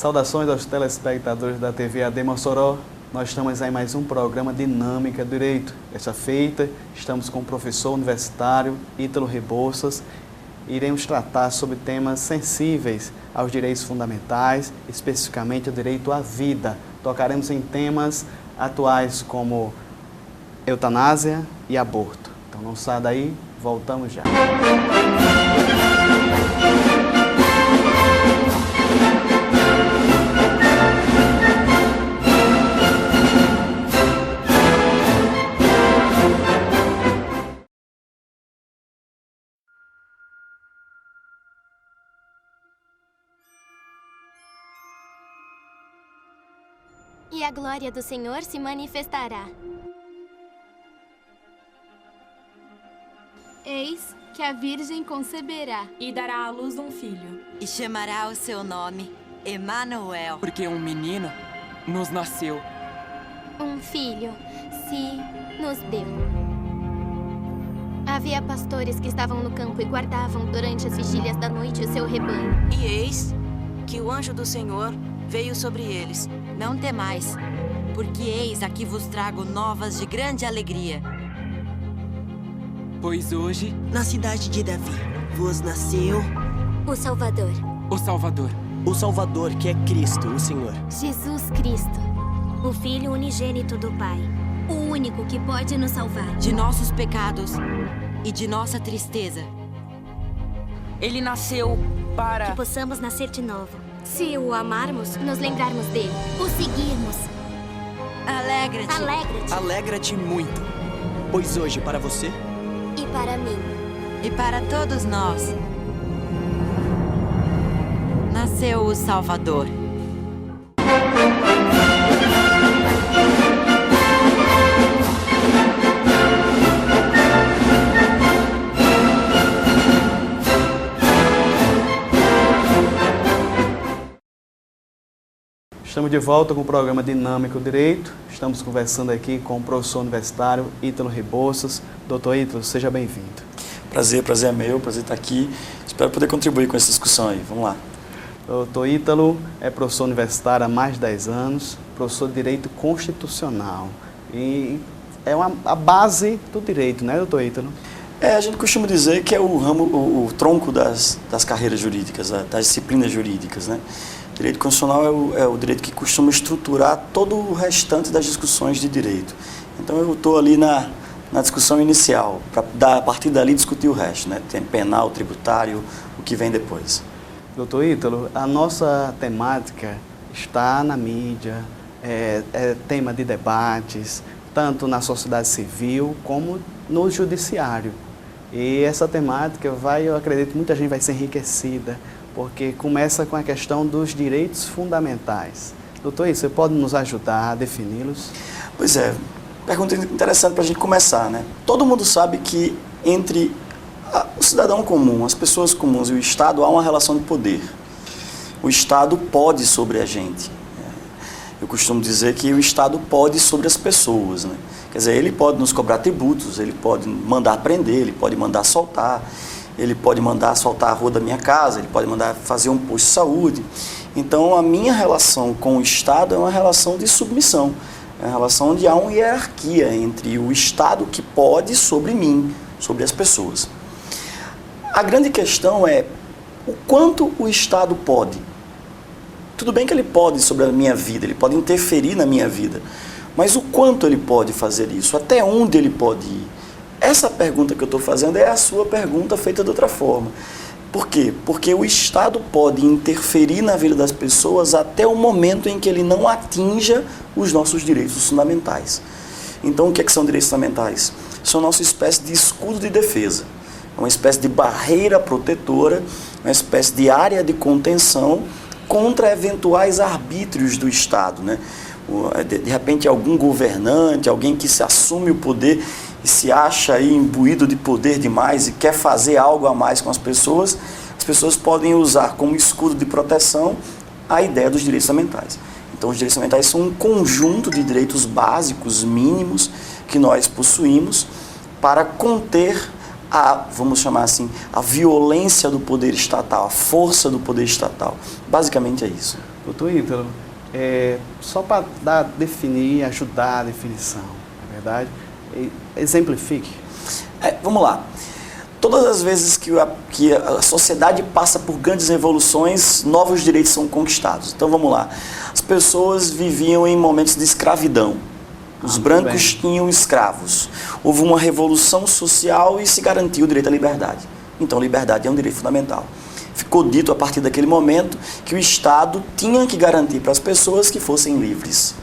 Saudações aos telespectadores da TV AD Mossoró. Nós estamos em mais um programa Dinâmica do Direito. Desta feita, estamos com o professor universitário Ítalo Rebouças. Iremos tratar sobre temas sensíveis aos direitos fundamentais, especificamente o direito à vida. Tocaremos em temas atuais como eutanásia e aborto. Então não saia daí, voltamos já. E a glória do Senhor se manifestará. Eis que a Virgem conceberá e dará à luz um filho. E chamará o seu nome Emanuel. Porque um menino nos nasceu. Um filho se nos deu. Havia pastores que estavam no campo e guardavam durante as vigílias da noite o seu rebanho. E eis que o anjo do Senhor veio sobre eles. Não temais, porque eis aqui vos trago novas de grande alegria. Pois hoje, na cidade de Davi, vos nasceu o Salvador. O Salvador. O Salvador, que é Cristo, o Senhor. Jesus Cristo, o Filho unigênito do Pai, o único que pode nos salvar de nossos pecados e de nossa tristeza. Ele nasceu para que possamos nascer de novo. Se o amarmos, nos lembrarmos dele, o seguirmos. Alegra-te. Alegra-te. Alegra-te muito, pois hoje para você e para mim e para todos nós nasceu o Salvador. Estamos de volta com o programa Dinâmico Direito. Estamos conversando aqui com o professor universitário Ítalo Rebouças. Doutor Ítalo, seja bem-vindo. Prazer é meu, prazer estar aqui. Espero poder contribuir com essa discussão aí. Vamos lá. Doutor Ítalo é professor universitário há mais de 10 anos, professor de Direito Constitucional. E é a base do direito, né, doutor Ítalo? A gente costuma dizer que é o ramo, o tronco das carreiras jurídicas, das disciplinas jurídicas, né? Direito constitucional é o direito que costuma estruturar todo o restante das discussões de direito. Então eu estou ali na discussão inicial, para a partir dali discutir o resto, né? Tem penal, tributário, o que vem depois. Doutor Ítalo, a nossa temática está na mídia, é tema de debates, tanto na sociedade civil como no judiciário. E essa temática eu acredito que muita gente vai ser enriquecida, porque começa com a questão dos direitos fundamentais. Doutor, você pode nos ajudar a defini-los? Pois é, pergunta interessante para a gente começar, né? Todo mundo sabe que entre o cidadão comum, as pessoas comuns e o Estado há uma relação de poder. O Estado pode sobre a gente. Eu costumo dizer que o Estado pode sobre as pessoas, né? Quer dizer, ele pode nos cobrar tributos, ele pode mandar prender, ele pode mandar soltar, ele pode mandar asfaltar a rua da minha casa, ele pode mandar fazer um posto de saúde. Então, a minha relação com o Estado é uma relação de submissão, é uma relação onde há uma hierarquia entre o Estado que pode sobre mim, sobre as pessoas. A grande questão é o quanto o Estado pode. Tudo bem que ele pode sobre a minha vida, ele pode interferir na minha vida, mas o quanto ele pode fazer isso, até onde ele pode ir? Essa pergunta que eu estou fazendo é a sua pergunta feita de outra forma. Por quê? Porque o Estado pode interferir na vida das pessoas até o momento em que ele não atinja os nossos direitos fundamentais. Então, o que são direitos fundamentais? São nossa espécie de escudo de defesa, uma espécie de barreira protetora, uma espécie de área de contenção contra eventuais arbítrios do Estado, né? De repente, algum governante, alguém que se assume o poder e se acha aí imbuído de poder demais e quer fazer algo a mais com as pessoas podem usar como escudo de proteção a ideia dos direitos fundamentais. Então, os direitos fundamentais são um conjunto de direitos básicos, mínimos, que nós possuímos para conter vamos chamar assim, a violência do poder estatal, a força do poder estatal. Basicamente é isso. Doutor Ítalo, só para definir, ajudar a definição, na verdade, exemplifique. Vamos lá. Todas as vezes que a sociedade passa por grandes revoluções, novos direitos são conquistados. Então vamos lá. As pessoas viviam em momentos de escravidão. Os brancos tinham escravos. Houve uma revolução social e se garantiu o direito à liberdade. Então, liberdade é um direito fundamental. Ficou dito a partir daquele momento que o Estado tinha que garantir para as pessoas que fossem livres.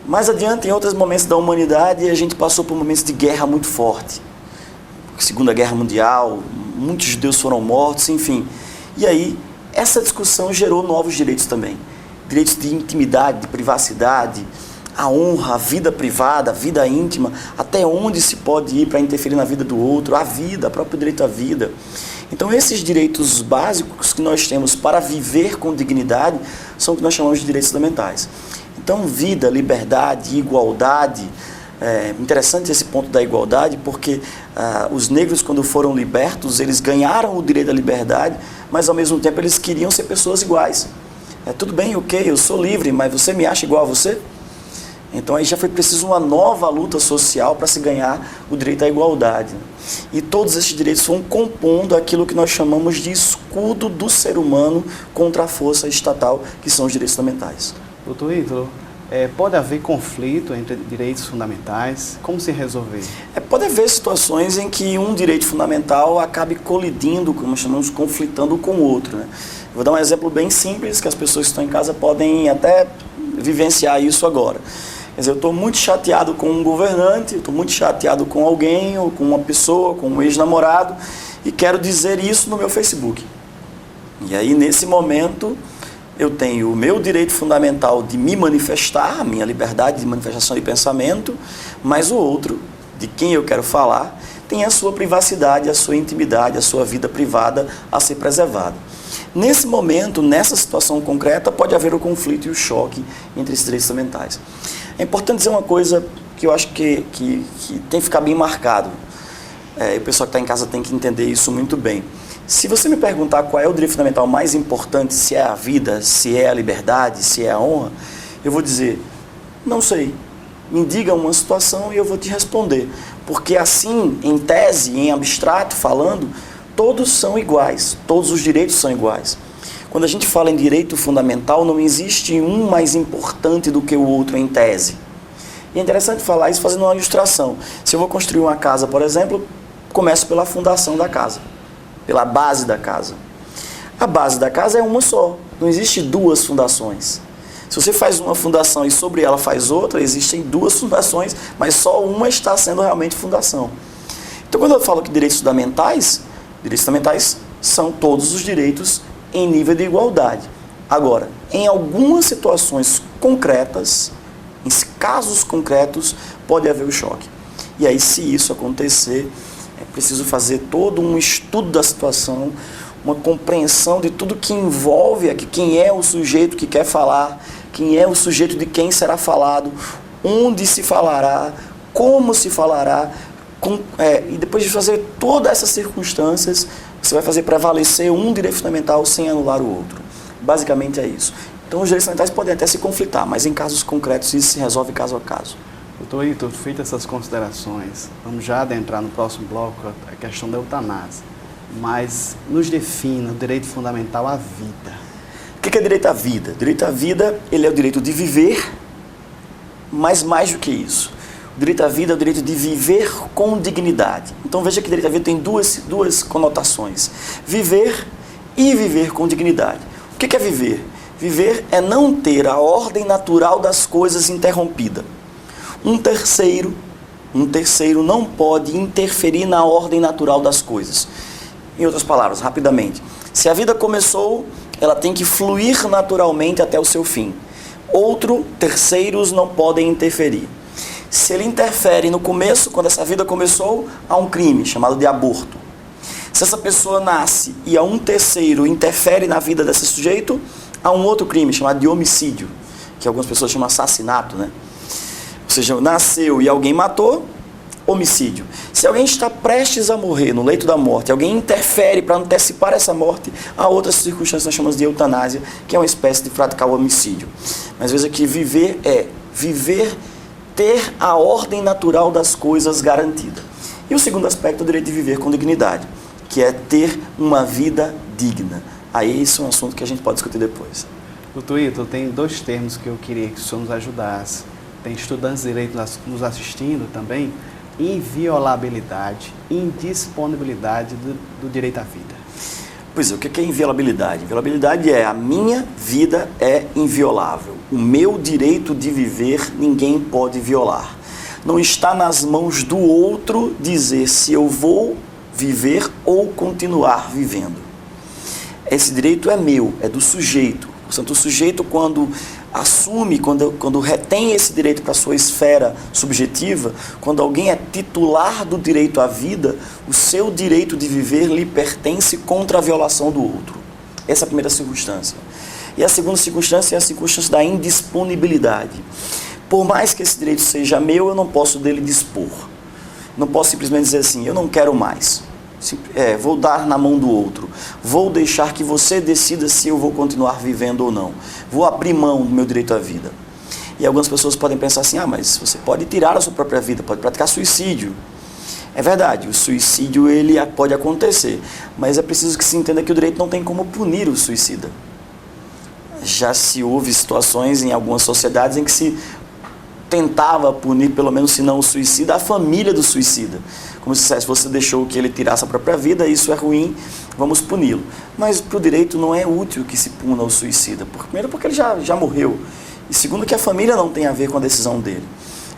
Mais adiante, em outros momentos da humanidade, a gente passou por momentos de guerra muito forte. Segunda Guerra Mundial, muitos judeus foram mortos, enfim. E aí, essa discussão gerou novos direitos também. Direitos de intimidade, de privacidade, a honra, a vida privada, a vida íntima, até onde se pode ir para interferir na vida do outro, a vida, o próprio direito à vida. Então, esses direitos básicos que nós temos para viver com dignidade são o que nós chamamos de direitos fundamentais. Então, vida, liberdade, igualdade. Interessante esse ponto da igualdade, porque os negros, quando foram libertos, eles ganharam o direito à liberdade, mas ao mesmo tempo eles queriam ser pessoas iguais. Tudo bem, ok, eu sou livre, mas você me acha igual a você? Então aí já foi preciso uma nova luta social para se ganhar o direito à igualdade. E todos esses direitos vão compondo aquilo que nós chamamos de escudo do ser humano contra a força estatal, que são os direitos fundamentais. Doutor Ítalo, pode haver conflito entre direitos fundamentais? Como se resolver? Pode haver situações em que um direito fundamental acabe colidindo, como chamamos, conflitando com o outro, né? Vou dar um exemplo bem simples, que as pessoas que estão em casa podem até vivenciar isso agora. Quer dizer, eu estou muito chateado com um governante, estou muito chateado com alguém, ou com uma pessoa, com um ex-namorado, e quero dizer isso no meu Facebook. E aí, nesse momento, eu tenho o meu direito fundamental de me manifestar, a minha liberdade de manifestação de pensamento, mas o outro, de quem eu quero falar, tem a sua privacidade, a sua intimidade, a sua vida privada a ser preservada. Nesse momento, nessa situação concreta, pode haver o conflito e o choque entre esses direitos fundamentais. É importante dizer uma coisa que eu acho que tem que ficar bem marcado. O pessoal que está em casa tem que entender isso muito bem. Se você me perguntar qual é o direito fundamental mais importante, se é a vida, se é a liberdade, se é a honra, eu vou dizer, não sei. Me diga uma situação e eu vou te responder. Porque assim, em tese, em abstrato, falando, todos são iguais, todos os direitos são iguais. Quando a gente fala em direito fundamental, não existe um mais importante do que o outro em tese. E é interessante falar isso fazendo uma ilustração. Se eu vou construir uma casa, por exemplo, começo pela fundação da casa, pela base da casa. A base da casa é uma só, não existe duas fundações. Se você faz uma fundação e sobre ela faz outra, existem duas fundações, mas só uma está sendo realmente fundação. Então, quando eu falo que direitos fundamentais são todos os direitos em nível de igualdade. Agora, em algumas situações concretas, em casos concretos, pode haver o choque. E aí, se isso acontecer, é preciso fazer todo um estudo da situação, uma compreensão de tudo que envolve aqui, quem é o sujeito que quer falar, quem é o sujeito de quem será falado, onde se falará, como se falará, e depois de fazer todas essas circunstâncias, você vai fazer prevalecer um direito fundamental sem anular o outro. Basicamente é isso. Então os direitos fundamentais podem até se conflitar, mas em casos concretos isso se resolve caso a caso. Doutor Ítalo, feitas essas considerações, vamos já adentrar no próximo bloco a questão da eutanásia. Mas nos defina o direito fundamental à vida. O que é direito à vida? Direito à vida, ele é o direito de viver, mas mais do que isso. O direito à vida é o direito de viver com dignidade. Então veja que direito à vida tem duas conotações. Viver e viver com dignidade. O que é viver? Viver é não ter a ordem natural das coisas interrompida. Um terceiro não pode interferir na ordem natural das coisas. Em outras palavras, rapidamente, se a vida começou, ela tem que fluir naturalmente até o seu fim. Terceiros não podem interferir. Se ele interfere no começo, quando essa vida começou, há um crime chamado de aborto. Se essa pessoa nasce e há um terceiro interfere na vida desse sujeito, há um outro crime chamado de homicídio, que algumas pessoas chamam de assassinato, né? Ou seja, nasceu e alguém matou, homicídio. Se alguém está prestes a morrer no leito da morte, alguém interfere para antecipar essa morte, há outras circunstâncias que nós chamamos de eutanásia, que é uma espécie de radical homicídio. Mas veja que viver é viver, ter a ordem natural das coisas garantida. E o segundo aspecto é o direito de viver com dignidade, que é ter uma vida digna. Aí isso é um assunto que a gente pode discutir depois. Doutor Ítalo, tem 2 termos que eu queria que o senhor nos ajudasse. Tem estudantes de direito nos assistindo também. Inviolabilidade, indisponibilidade do direito à vida. Pois é, o que é inviolabilidade? Inviolabilidade é a minha vida é inviolável. O meu direito de viver ninguém pode violar. Não está nas mãos do outro dizer se eu vou viver ou continuar vivendo. Esse direito é meu, é do sujeito. Portanto, o sujeito, quando assume, quando retém esse direito para a sua esfera subjetiva, quando alguém é titular do direito à vida, o seu direito de viver lhe pertence contra a violação do outro. Essa é a primeira circunstância. E a segunda circunstância é a circunstância da indisponibilidade. Por mais que esse direito seja meu, eu não posso dele dispor. Não posso simplesmente dizer assim, eu não quero mais. Vou dar na mão do outro, vou deixar que você decida se eu vou continuar vivendo ou não, vou abrir mão do meu direito à vida. E algumas pessoas podem pensar assim, mas você pode tirar a sua própria vida, pode praticar suicídio. É verdade, o suicídio ele pode acontecer, mas é preciso que se entenda que o direito não tem como punir o suicida. Já se houve situações em algumas sociedades em que se tentava punir, pelo menos se não o suicida, a família do suicida. Como se dissesse, você deixou que ele tirasse a própria vida, isso é ruim, vamos puni-lo. Mas para o direito não é útil que se puna o suicida. Primeiro porque ele já morreu. E segundo que a família não tem a ver com a decisão dele.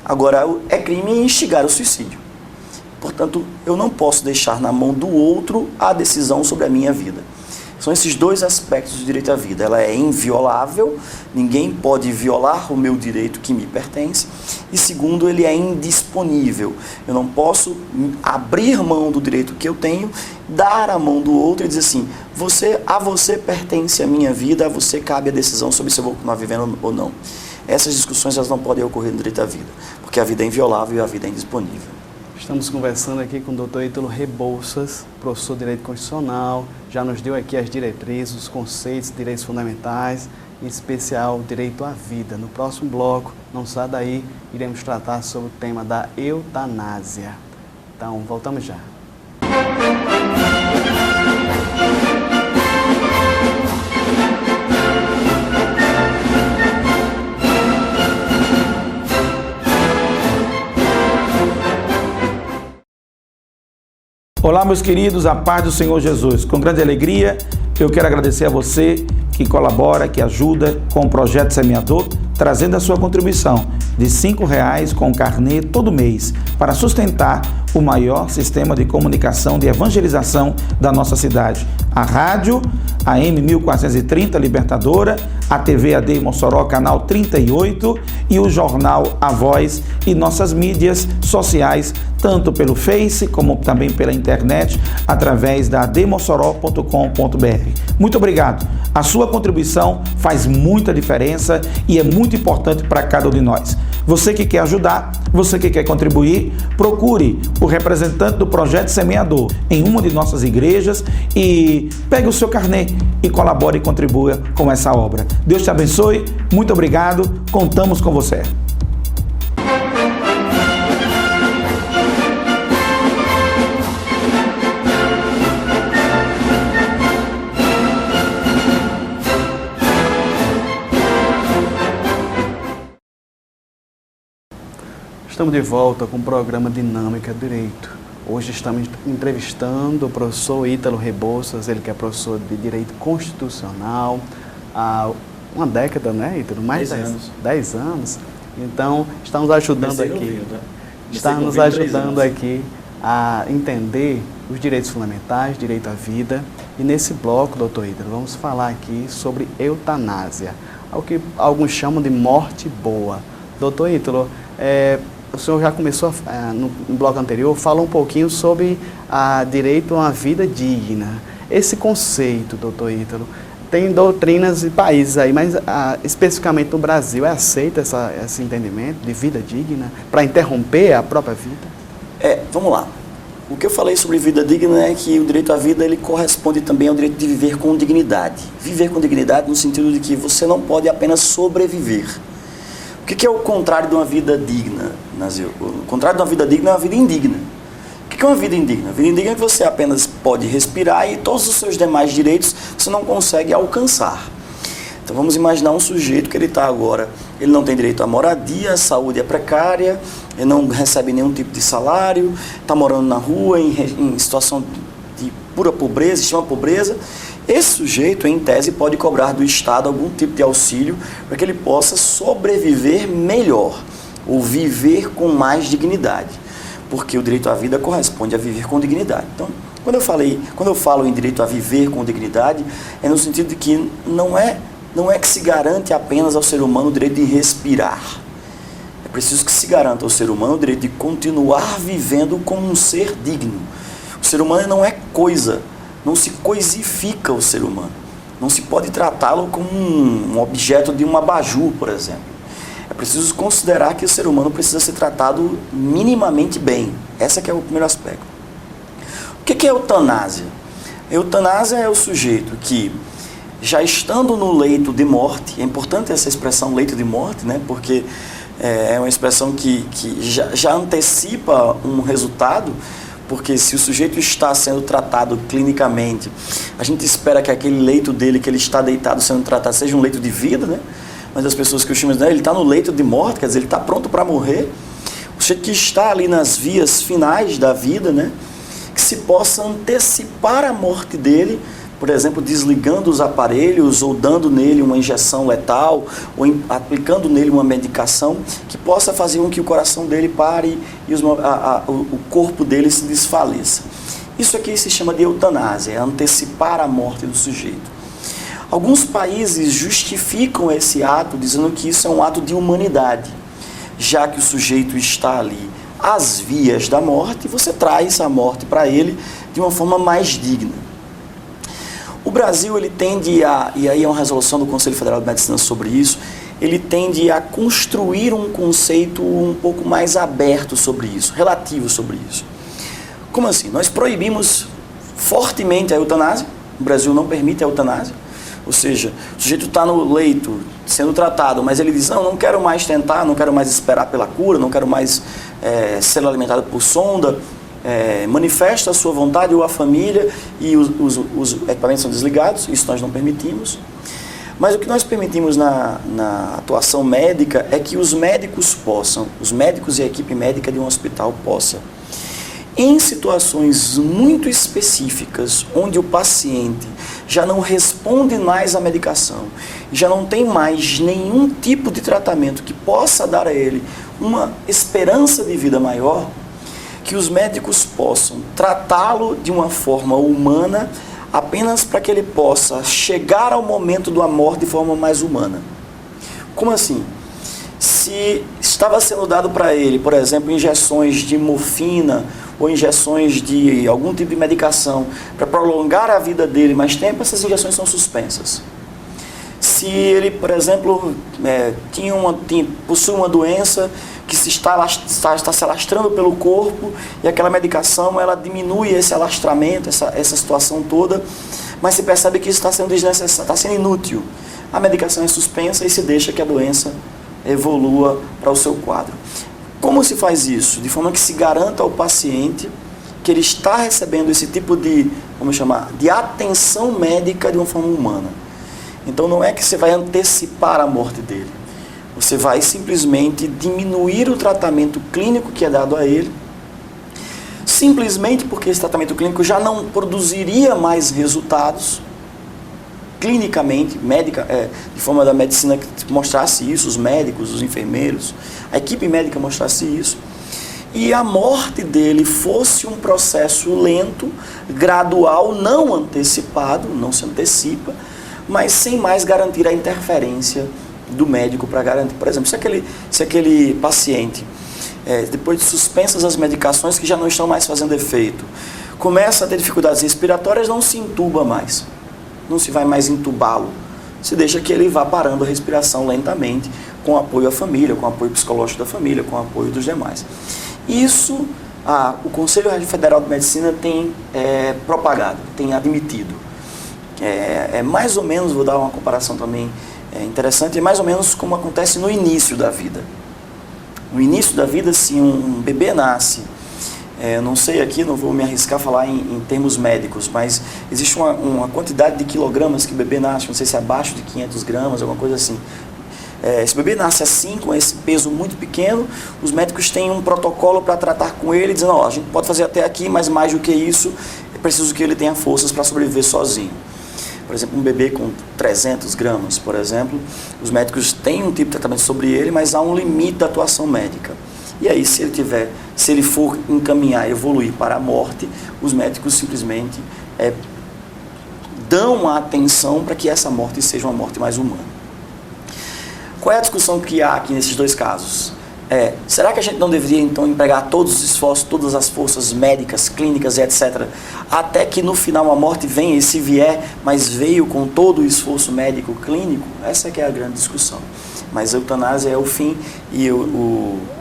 Agora, é crime instigar o suicídio. Portanto, eu não posso deixar na mão do outro a decisão sobre a minha vida. São esses 2 aspectos do direito à vida. Ela é inviolável, ninguém pode violar o meu direito que me pertence. E segundo, ele é indisponível. Eu não posso abrir mão do direito que eu tenho, dar a mão do outro e dizer assim, a você pertence a minha vida, a você cabe a decisão sobre se eu vou continuar vivendo ou não. Essas discussões elas não podem ocorrer no direito à vida, porque a vida é inviolável e a vida é indisponível. Estamos conversando aqui com o doutor Ítalo Rebouças, professor de Direito Constitucional, já nos deu aqui as diretrizes, os conceitos, direitos fundamentais, em especial o direito à vida. No próximo bloco, não sai daí, iremos tratar sobre o tema da eutanásia. Então, voltamos já. Olá, meus queridos, a paz do Senhor Jesus. Com grande alegria, eu quero agradecer a você que colabora, que ajuda com o Projeto Semeador, trazendo a sua contribuição de R$5 com carnê todo mês para sustentar o maior sistema de comunicação de evangelização da nossa cidade. A rádio AM 1430 Libertadora, a TV AD Mossoró, canal 38 e o jornal A Voz e nossas mídias sociais, tanto pelo Face como também pela internet, através da admossoró.com.br. Muito obrigado. A sua contribuição faz muita diferença e é muito importante para cada um de nós. Você que quer ajudar, você que quer contribuir, procure o representante do Projeto Semeador em uma de nossas igrejas e pegue o seu carnê e colabore e contribua com essa obra. Deus te abençoe, muito obrigado, contamos com você. Estamos de volta com o programa Dinâmica Direito. Hoje estamos entrevistando o professor Ítalo Rebouças, ele que é professor de Direito Constitucional há uma década, né, Ítalo? Mais de 10 anos. 10 anos. Então, está nos ajudando aqui. Está nos ajudando aqui a entender os direitos fundamentais, direito à vida. E nesse bloco, doutor Ítalo, vamos falar aqui sobre eutanásia, o que alguns chamam de morte boa. Doutor Ítalo, o senhor já começou, no bloco anterior, falou um pouquinho sobre direito a uma vida digna. Esse conceito, doutor Ítalo, tem doutrinas e países aí, mas especificamente no Brasil, é aceito esse entendimento de vida digna para interromper a própria vida? Vamos lá. O que eu falei sobre vida digna é que o direito à vida ele corresponde também ao direito de viver com dignidade. Viver com dignidade no sentido de que você não pode apenas sobreviver. O que é o contrário de uma vida digna, Nazil? O contrário de uma vida digna é uma vida indigna. O que é uma vida indigna? A vida indigna é que você apenas pode respirar e todos os seus demais direitos você não consegue alcançar. Então vamos imaginar um sujeito que ele está agora, ele não tem direito à moradia, a saúde é precária, ele não recebe nenhum tipo de salário, está morando na rua em situação de pura pobreza, extrema pobreza. Esse sujeito, em tese, pode cobrar do Estado algum tipo de auxílio para que ele possa sobreviver melhor, ou viver com mais dignidade, porque o direito à vida corresponde a viver com dignidade. Então, quando eu falo em direito a viver com dignidade, é no sentido de que não é que se garante apenas ao ser humano o direito de respirar. É preciso que se garanta ao ser humano o direito de continuar vivendo como um ser digno. O ser humano não é coisa, não se coisifica o ser humano. Não se pode tratá-lo como um objeto de um abajur, por exemplo. É preciso considerar que o ser humano precisa ser tratado minimamente bem. Esse é o primeiro aspecto. O que é eutanásia? Eutanásia é o sujeito que, já estando no leito de morte, é importante essa expressão leito de morte, né? Porque é uma expressão que já antecipa um resultado, porque se o sujeito está sendo tratado clinicamente, a gente espera que aquele leito dele, que ele está deitado sendo tratado, seja um leito de vida, né? Mas as pessoas que o chamam, ele está no leito de morte, quer dizer, ele está pronto para morrer. O sujeito que está ali nas vias finais da vida, né? Que se possa antecipar a morte dele, por exemplo, desligando os aparelhos ou dando nele uma injeção letal ou aplicando nele uma medicação que possa fazer com que o coração dele pare e o corpo dele se desfaleça. Isso aqui se chama de eutanásia, é antecipar a morte do sujeito. Alguns países justificam esse ato dizendo que isso é um ato de humanidade, já que o sujeito está ali às vias da morte, você traz a morte para ele de uma forma mais digna. O Brasil, ele tende e aí é uma resolução do Conselho Federal de Medicina sobre isso, ele tende a construir um conceito um pouco mais aberto sobre isso, relativo sobre isso. Como assim? Nós proibimos fortemente a eutanásia, o Brasil não permite a eutanásia, ou seja, o sujeito está no leito, sendo tratado, mas ele diz, não quero mais tentar, não quero mais esperar pela cura, não quero mais ser alimentado por sonda, manifesta a sua vontade ou a família e os equipamentos são desligados, isso nós não permitimos. Mas o que nós permitimos na atuação médica é que os médicos e a equipe médica de um hospital possa, em situações muito específicas, onde o paciente já não responde mais à medicação, já não tem mais nenhum tipo de tratamento que possa dar a ele uma esperança de vida maior, que os médicos possam tratá-lo de uma forma humana apenas para que ele possa chegar ao momento da morte de forma mais humana. Como assim? Se estava sendo dado para ele, por exemplo, injeções de morfina ou injeções de algum tipo de medicação para prolongar a vida dele mais tempo, essas injeções são suspensas. Se ele, por exemplo, possui uma doença que está se alastrando pelo corpo e aquela medicação ela diminui esse alastramento, essa situação toda, mas se percebe que isso está sendo desnecessário, está sendo inútil. A medicação é suspensa e se deixa que a doença evolua para o seu quadro. Como se faz isso? De forma que se garanta ao paciente que ele está recebendo esse tipo de, de atenção médica de uma forma humana. Então não é que você vai antecipar a morte dele. Você vai simplesmente diminuir o tratamento clínico que é dado a ele, simplesmente porque esse tratamento clínico já não produziria mais resultados clinicamente, de forma da medicina que mostrasse isso, os médicos, os enfermeiros, a equipe médica mostrasse isso, e a morte dele fosse um processo lento, gradual, não antecipado, não se antecipa, mas sem mais garantir a interferência do médico para garantir. Por exemplo, se aquele paciente, depois de suspensas as medicações que já não estão mais fazendo efeito, começa a ter dificuldades respiratórias, não se intuba mais, não se vai mais intubá-lo, se deixa que ele vá parando a respiração lentamente, com apoio à família, com apoio psicológico da família, com apoio dos demais. Isso o Conselho Federal de Medicina tem propagado, tem admitido. É mais ou menos, vou dar uma comparação também interessante, é mais ou menos como acontece no início da vida. No início da vida, se um bebê nasce, não sei aqui, não vou me arriscar a falar em termos médicos, mas existe uma quantidade de quilogramas que o bebê nasce, não sei se é abaixo de 500 gramas, alguma coisa assim. Esse bebê nasce assim, com esse peso muito pequeno, os médicos têm um protocolo para tratar com ele, dizendo, a gente pode fazer até aqui, mas mais do que isso, é preciso que ele tenha forças para sobreviver sozinho. Por exemplo, um bebê com 300 gramas, por exemplo, os médicos têm um tipo de tratamento sobre ele, mas há um limite da atuação médica. E aí, se ele for encaminhar, evoluir para a morte, os médicos simplesmente dão a atenção para que essa morte seja uma morte mais humana. Qual é a discussão que há aqui nesses dois casos? Será que a gente não deveria, então, empregar todos os esforços, todas as forças médicas, clínicas e etc., até que no final a morte venha, e se vier, mas veio com todo o esforço médico clínico? Essa que é a grande discussão. Mas a eutanásia é o fim e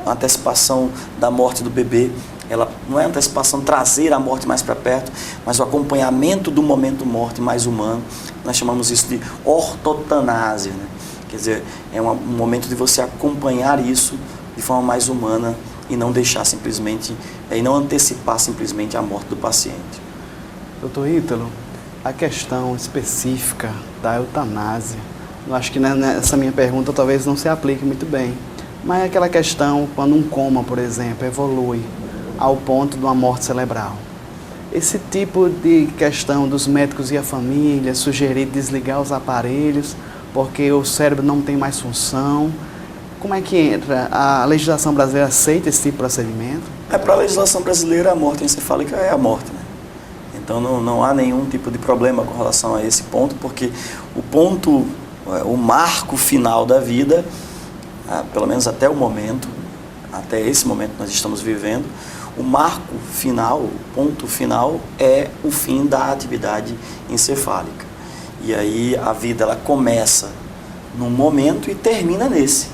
a antecipação da morte do bebê, ela não é a antecipação trazer a morte mais para perto, mas o acompanhamento do momento morte mais humano. Nós chamamos isso de ortotanásia, né? Quer dizer, é um momento de você acompanhar isso de forma mais humana e não deixar simplesmente, e não antecipar simplesmente a morte do paciente. Doutor Ítalo, a questão específica da eutanásia, eu acho que nessa minha pergunta talvez não se aplique muito bem, mas é aquela questão quando um coma, por exemplo, evolui ao ponto de uma morte cerebral. Esse tipo de questão dos médicos e a família sugerir desligar os aparelhos porque o cérebro não tem mais função. Como é que entra? A legislação brasileira aceita esse tipo de procedimento? Para a legislação brasileira, a morte encefálica é a morte, né? Então não há nenhum tipo de problema com relação a esse ponto, porque o marco final da vida, pelo menos até o momento, até esse momento que nós estamos vivendo, o marco final, o ponto final é o fim da atividade encefálica. E aí a vida ela começa num momento e termina nesse.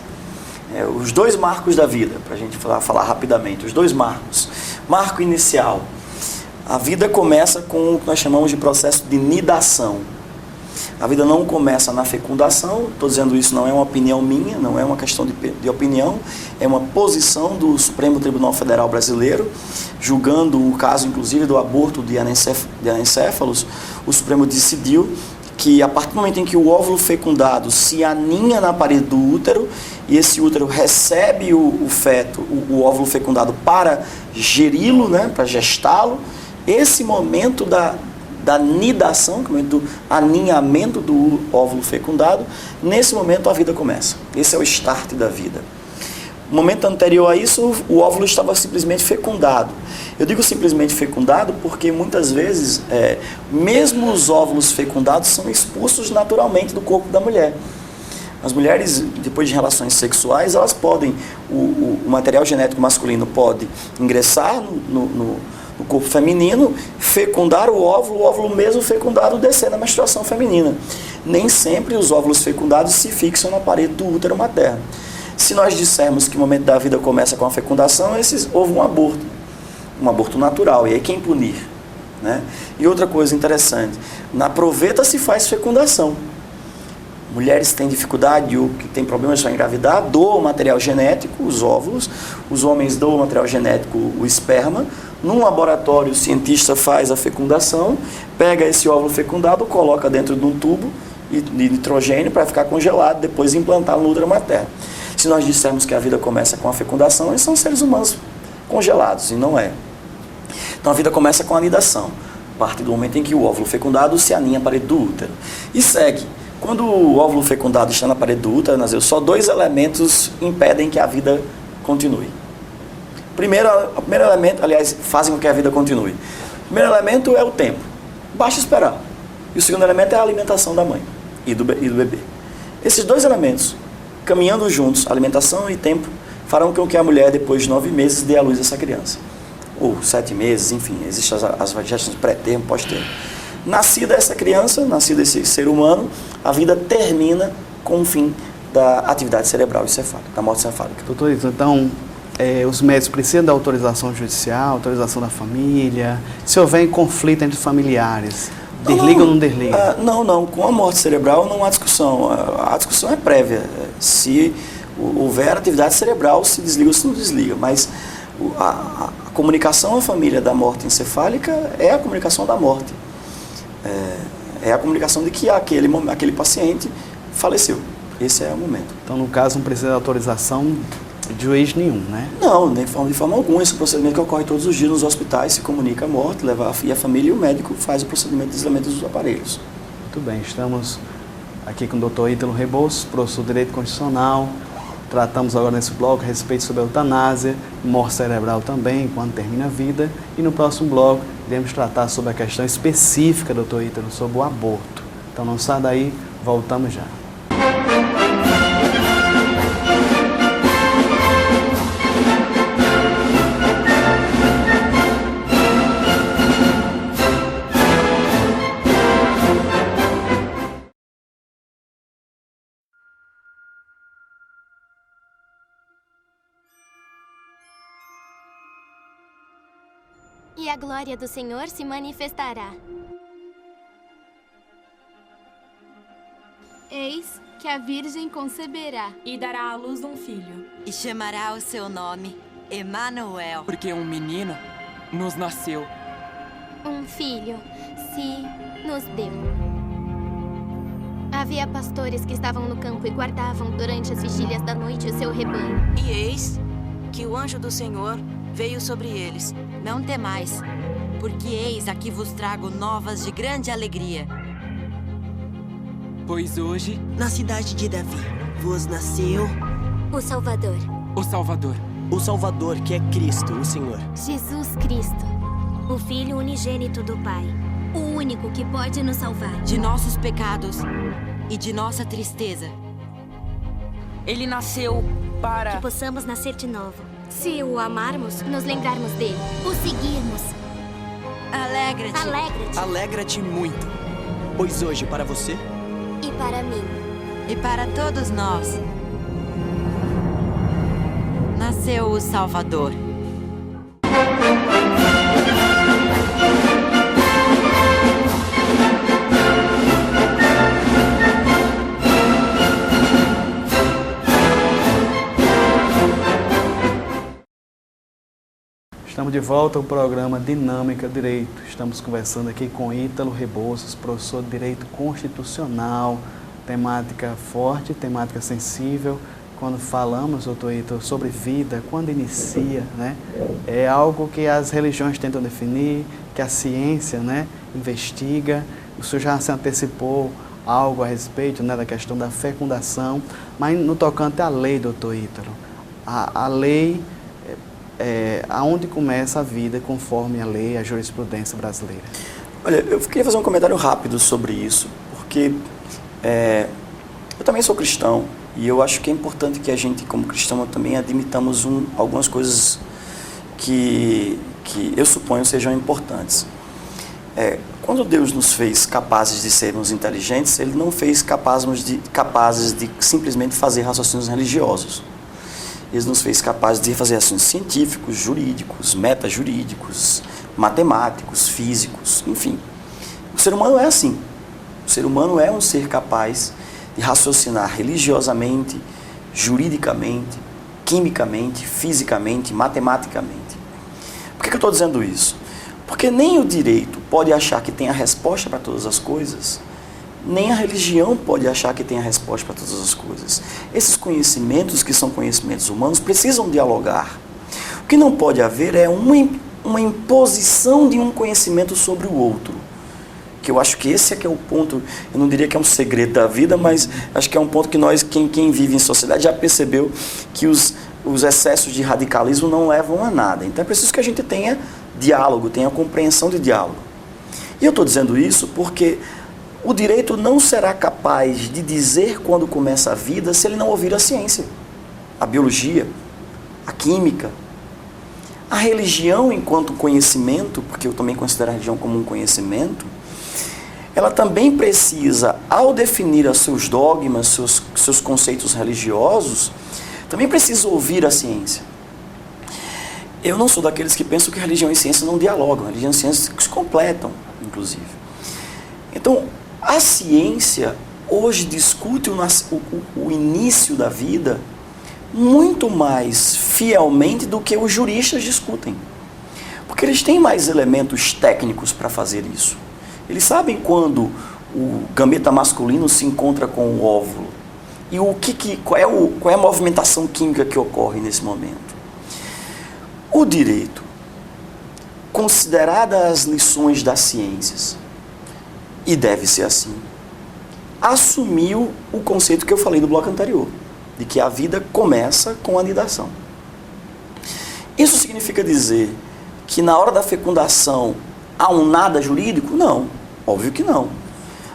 Os dois marcos da vida, para a gente falar rapidamente, os dois marcos. Marco inicial, a vida começa com o que nós chamamos de processo de nidação. A vida não começa na fecundação, estou dizendo isso, não é uma opinião minha, não é uma questão de opinião, é uma posição do Supremo Tribunal Federal Brasileiro, julgando o caso, inclusive, do aborto de anencéfalos. O Supremo decidiu que a partir do momento em que o óvulo fecundado se aninha na parede do útero e esse útero recebe o feto, o óvulo fecundado para geri-lo, né, para gestá-lo, esse momento da nidação, que é o momento do aninhamento do óvulo fecundado, nesse momento a vida começa. Esse é o start da vida. No momento anterior a isso, o óvulo estava simplesmente fecundado. Eu digo simplesmente fecundado porque muitas vezes, mesmo os óvulos fecundados são expulsos naturalmente do corpo da mulher. As mulheres, depois de relações sexuais, elas podem, o material genético masculino pode ingressar no corpo feminino, fecundar o óvulo mesmo fecundado descer na menstruação feminina. Nem sempre os óvulos fecundados se fixam na parede do útero materno. Se nós dissermos que o momento da vida começa com a fecundação, houve um aborto natural, e aí quem punir? Né? E outra coisa interessante, na proveta se faz fecundação. Mulheres que têm dificuldade ou que têm problemas para engravidar, doam o material genético, os óvulos, os homens doam o material genético, o esperma. Num laboratório, o cientista faz a fecundação, pega esse óvulo fecundado, coloca dentro de um tubo de nitrogênio para ficar congelado, depois implantado no útero materno. Se nós dissermos que a vida começa com a fecundação, eles são seres humanos congelados, e não é. Então a vida começa com a anidação, a partir do momento em que o óvulo fecundado se aninha à parede do útero. E segue. Quando o óvulo fecundado está na parede do útero, só dois elementos impedem que a vida continue. O primeiro elemento, aliás, fazem com que a vida continue. O primeiro elemento é o tempo. Basta esperar. E o segundo elemento é a alimentação da mãe e do bebê. Esses dois elementos, caminhando juntos, alimentação e tempo, farão com que a mulher, depois de 9 meses, dê à luz essa criança. Ou 7 meses, enfim, existem as gestações pré-termo, pós-termo. Nascida essa criança, nascido esse ser humano, a vida termina com o fim da atividade cerebral encefálica, da morte encefálica. Doutor, então, os médicos precisam da autorização judicial, autorização da família? Se houver conflito entre familiares, desliga ou não desliga? Não. Com a morte cerebral não há discussão. A discussão é prévia. Se houver atividade cerebral, se desliga ou se não desliga. Mas a comunicação à família da morte encefálica é a comunicação da morte. É a comunicação de que aquele paciente faleceu. Esse é o momento. Então, no caso, não precisa de autorização de juiz nenhum, né? Não, de forma alguma. Esse procedimento que ocorre todos os dias nos hospitais, se comunica a morte, e a família e o médico faz o procedimento de isolamento dos aparelhos. Muito bem, estamos aqui com o Dr. Ítalo Rebouças, professor de Direito Constitucional. Tratamos agora nesse bloco a respeito sobre a eutanásia, morte cerebral também, quando termina a vida. E no próximo bloco, iremos tratar sobre a questão específica, Dr. Ítalo, sobre o aborto. Então não sai daí, voltamos já. E a glória do Senhor se manifestará. Eis que a Virgem conceberá e dará à luz um filho. E chamará o seu nome Emanuel. Porque um menino nos nasceu. Um filho se nos deu. Havia pastores que estavam no campo e guardavam durante as vigílias da noite o seu rebanho. E eis que o anjo do Senhor veio sobre eles. Não temais, porque eis aqui vos trago novas de grande alegria. Pois hoje, Na cidade de Davi vos nasceu O Salvador. o Salvador. o Salvador, que é Cristo, o Senhor. Jesus Cristo. O Filho unigênito do Pai. O único que pode nos salvar. De nossos pecados e de nossa tristeza. Ele nasceu para... Que possamos nascer de novo. Se o amarmos, nos lembrarmos dele. O seguirmos. Alegra-te. Alegra-te. Alegra-te muito, pois hoje para você E para mim. E para todos nós, nasceu o Salvador. Estamos de volta ao programa Dinâmica Direito. Estamos conversando aqui com Ítalo Rebouças, professor de Direito Constitucional, temática forte, temática sensível. Quando falamos, doutor Ítalo, sobre vida, quando inicia, né? É algo que as religiões tentam definir, que a ciência, né, investiga. O senhor já se antecipou algo a respeito, né, da questão da fecundação, mas no tocante à lei, doutor Ítalo, a lei... aonde começa a vida conforme a lei, a jurisprudência brasileira? Olha, eu queria fazer um comentário rápido sobre isso, porque eu também sou cristão e eu acho que é importante que a gente, como cristão, também admitamos algumas coisas que eu suponho sejam importantes. Quando Deus nos fez capazes de sermos inteligentes, Ele não fez capazes de simplesmente fazer raciocínios religiosos. Ele nos fez capazes de fazer ações científicos, jurídicos, metajurídicos, matemáticos, físicos, enfim. O ser humano é assim. O ser humano é um ser capaz de raciocinar religiosamente, juridicamente, quimicamente, fisicamente, matematicamente. Por que eu estou dizendo isso? Porque nem o direito pode achar que tem a resposta para todas as coisas, nem a religião pode achar que tem a resposta para todas as coisas. Esses conhecimentos, que são conhecimentos humanos, precisam dialogar. O que não pode haver é uma imposição de um conhecimento sobre o outro. Que eu acho que esse é que é o ponto, eu não diria que é um segredo da vida, mas acho que é um ponto que nós, quem vive em sociedade, já percebeu que os excessos de radicalismo não levam a nada. Então é preciso que a gente tenha diálogo, tenha compreensão de diálogo. E eu estou dizendo isso porque o direito não será capaz de dizer quando começa a vida se ele não ouvir a ciência, a biologia, a química. A religião, enquanto conhecimento, porque eu também considero a religião como um conhecimento, ela também precisa, ao definir os seus dogmas, seus conceitos religiosos, também precisa ouvir a ciência. Eu não sou daqueles que pensam que religião e ciência não dialogam, religião e ciência se completam, inclusive. Então, a ciência hoje discute o início da vida muito mais fielmente do que os juristas discutem. Porque eles têm mais elementos técnicos para fazer isso. Eles sabem quando o gameta masculino se encontra com o óvulo e qual é a movimentação química que ocorre nesse momento. O direito, consideradas as lições das ciências, e deve ser assim, assumiu o conceito que eu falei no bloco anterior, de que a vida começa com a nidação. Isso significa dizer que na hora da fecundação há um nada jurídico? Não, óbvio que não.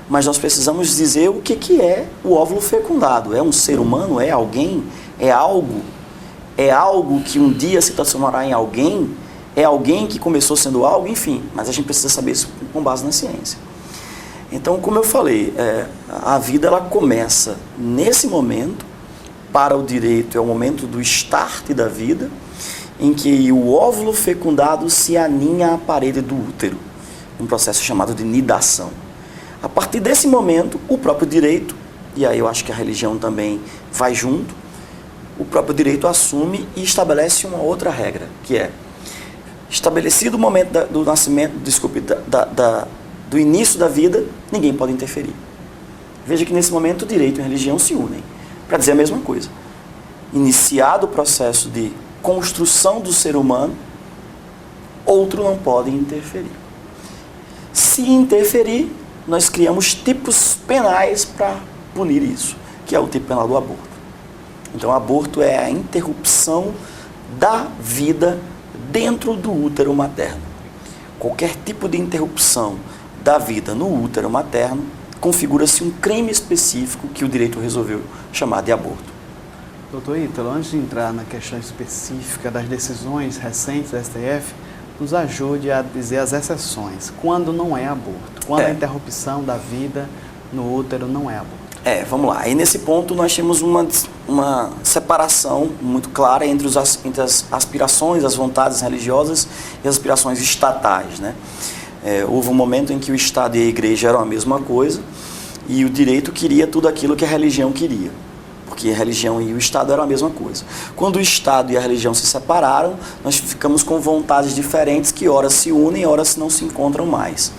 Mas nós precisamos dizer o que é o óvulo fecundado. É um ser humano? É alguém? É algo? É algo que um dia se transformará em alguém? É alguém que começou sendo algo? Enfim, mas a gente precisa saber isso com base na ciência. Então, como eu falei, a vida ela começa nesse momento. Para o direito é o momento do start da vida, em que o óvulo fecundado se aninha à parede do útero, um processo chamado de nidação. A partir desse momento, o próprio direito, e aí eu acho que a religião também vai junto, o próprio direito assume e estabelece uma outra regra, que é, estabelecido o momento do nascimento, do início da vida, ninguém pode interferir. Veja que nesse momento o direito e a religião se unem, para dizer a mesma coisa. Iniciado o processo de construção do ser humano, outro não pode interferir. Se interferir, nós criamos tipos penais para punir isso, que é o tipo penal do aborto. Então, aborto é a interrupção da vida dentro do útero materno. Qualquer tipo de interrupção da vida no útero materno configura-se um crime específico que o direito resolveu chamar de aborto. Doutor Ítalo, antes de entrar na questão específica das decisões recentes da STF, nos ajude a dizer as exceções. Quando não é aborto? Quando a interrupção da vida no útero não é aborto? Vamos lá. Aí nesse ponto nós temos uma separação muito clara entre as aspirações, as vontades religiosas e as aspirações estatais, né? Houve um momento em que o Estado e a Igreja eram a mesma coisa e o direito queria tudo aquilo que a religião queria, porque a religião e o Estado eram a mesma coisa. Quando o Estado e a religião se separaram, nós ficamos com vontades diferentes que ora se unem, ora não se encontram mais.